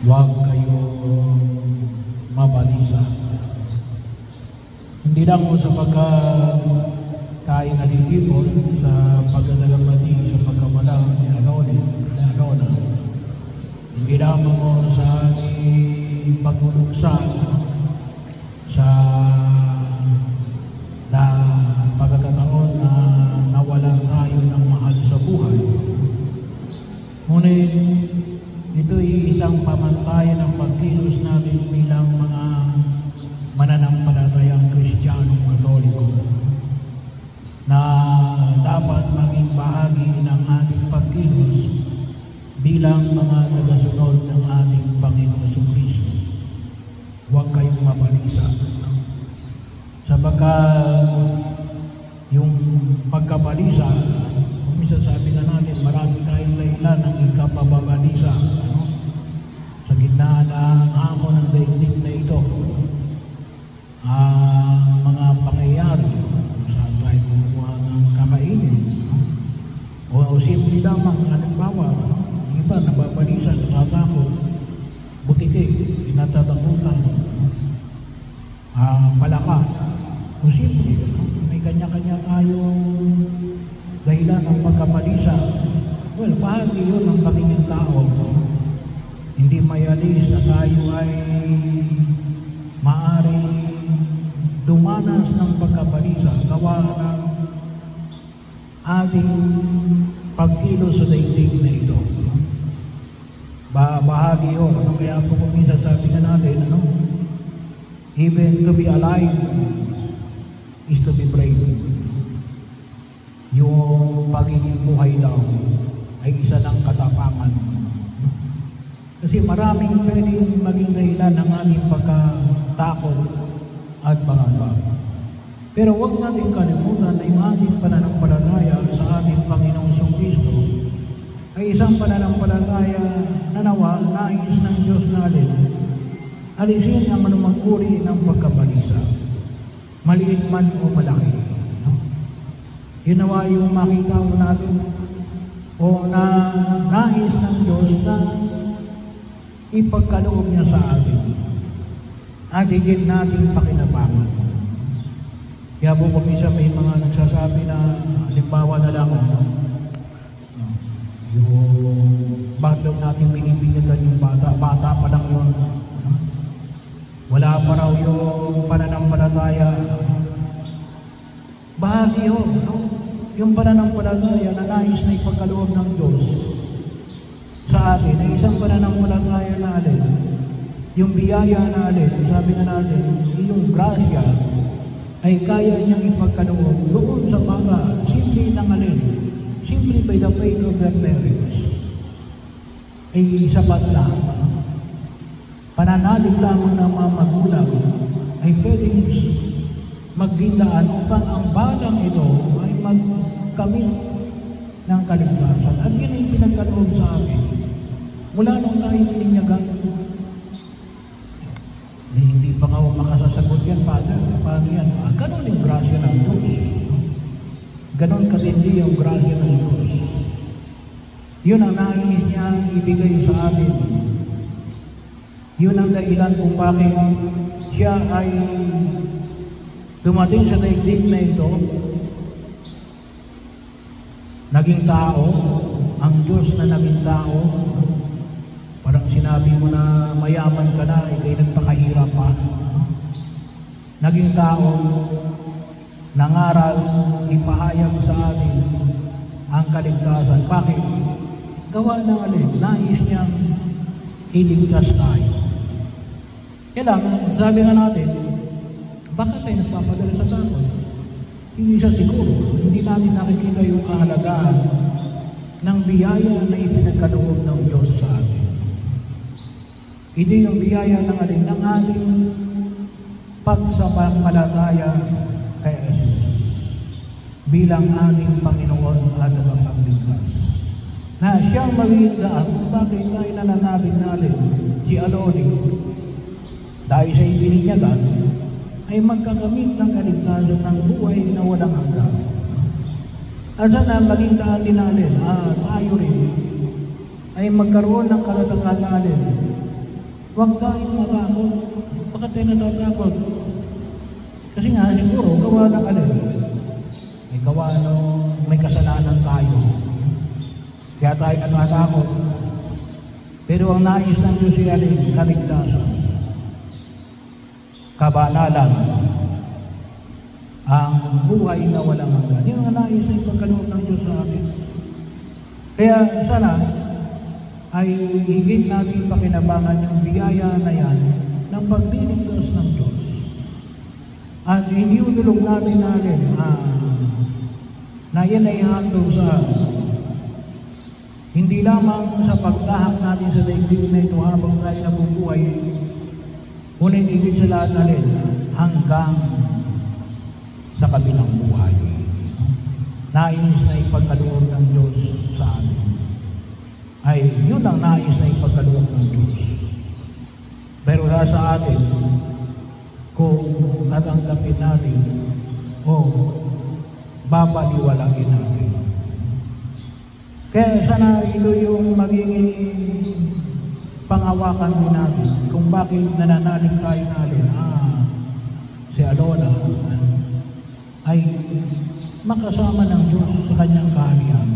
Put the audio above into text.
Huwag kayong mabalisa. Hindi lang mo sapagkat tayo nalilibon sa pagdadalamati sa pagkamalang ni Alona. Hindi lamang mo sa ating pagluluksan sa pagkakataon na nawalan tayo ng mahal sa buhay. Ngunit ito'y isang pamantayan ng pagkilos natin bilang mga mananampalatayang Kristiyanong Katoliko na dapat maging bahagi ng ating pagkilos bilang mga tagasunod ng ating Panginoon Jesucristo. Huwag kayong mabalisa. Sapagkat yung pagkabalisa, minsan sabi nga natin, marami tayong dahilan ng ikapababalisa. Sa gitna ng hamon ng daigdig na ito, mga pangyayari, saan tayo kumuha ng kakainin, o simple lamang, halimbawa, iba nababalisa, natatakot, butike, pinatatakutan, palaka, o simple, may kanya-kanya tayong dahilan ng pagkabalisa. Well, bahagi yun ng pagiging tao. Hindi mayalis na tayo ay maaaring dumanas ng pagkabalisa gawa ng ating pagkilos sa daigdig na ito. Bahagi yun. Kaya po kung minsan sabi nga natin, even to be alive is to be brave. Yung pagiging buhay daw ay isa ng katapangan. Kasi maraming pwedeng maging dahilan ng ating pagkatakot at pangamba. Pero huwag natin kalimutan na yung ating pananampalataya sa ating Panginoong Jesucristo ay isang pananampalataya na nawa nais ng Diyos natin alisin ang anumang uri ng pagkabalisa, maliit man o malaki. Yun nawa yung makita mo natin o na nais ng Diyos na ipagkaloob niya sa atin at higit natin pakinabangan. Kaya po kumisa may mga nagsasabi na halimbawa na lang yung bakit daw natin binibinyagan yung bata pa lang yun. Wala pa raw yung pananampalataya. Bahagi yun, yung pananampalataya na nais na ipagkaloob ng Diyos sa atin ay isang pananampalataya na alin, yung biyaya na alin, sabi nga natin, yung grasya ay kaya niyang ipagkaloob doon sa mga simple ng alin, simply by the faith of their parents, ay sapat na. Pananalig lamang ng mga magulang ay pwedeng magdindaan upang ang batang ito ay magkamit ng kaligtasan. At yun ay pinagkaloob sa amin. Mula nung tayo pininyagan, hindi pa nga makasasagot yan, Father. Paano yan? Ganon yung grasya ng Diyos. Ganon katindi yung grasya ng Diyos. Yun ang nais niya ibigay sa atin. Yun ang dahilan kung bakit siya ay dumating sa daigdig na ito, naging tao, ang Diyos na naging tao. Parang sinabi mo na mayaman ka na, ikay nagpakahirap pa. Naging tao, nangaral, ipahayag sa atin ang kaligtasan. Bakit? Gawa ng alin, nais niyang iligtas tayo. Kailangan, sabi nga natin, bakit tayo nagpapadala sa takot? Yung isa siguro, hindi natin nakikita yung kahalagaan ng biyaya na ipinagkaloob ng Diyos sa atin. Ito yung biyaya ng alin ng ating pagsapampalataya kay Jesus bilang ating Panginoon at tagapagligtas. Na siyang magiging daan kung bakit tayo nananabing natin si Aloni dahil sa ibininyagan ay magkakamit ng kaligtasan ng buhay na walang hanggan. At sana maging daan din natin tayo rin ay magkaroon ng kalatakan natin huwag tayong matakot. Bakit tayo natatakot? Kasi nga, siguro, gawa ng alin. May gawa nung may kasalanan tayo. Kaya tayo natatakot. Pero ang nais ng Diyos ay alin, kaligtasan, kabanalan, ang buhay na walang hanggan. Yung ang nais na ipagkaloob ng Diyos sa atin. Kaya sana ay higit natin pakinabangan yung biyaya na yan ng pagliligtas ng Diyos. At hindi udulog natin na yan ay hatol sa hindi lamang sa pagtahak natin sa daigdig na ito habang tayo nabubuhay, ngunit higit sa lahat na rin hanggang sa kabilang buhay. Nais na ipagkaloob ng Diyos sa atin. Ay, yun ang nais na ipagkaloob ng Diyos. Pero sa atin, kung tatanggapin natin o babaliwalain natin. Kaya sana ito yung magiging pangawakan din natin kung bakit nananalig tayo natin. Si Alona ay makasama ng Diyos sa kanyang kaharian.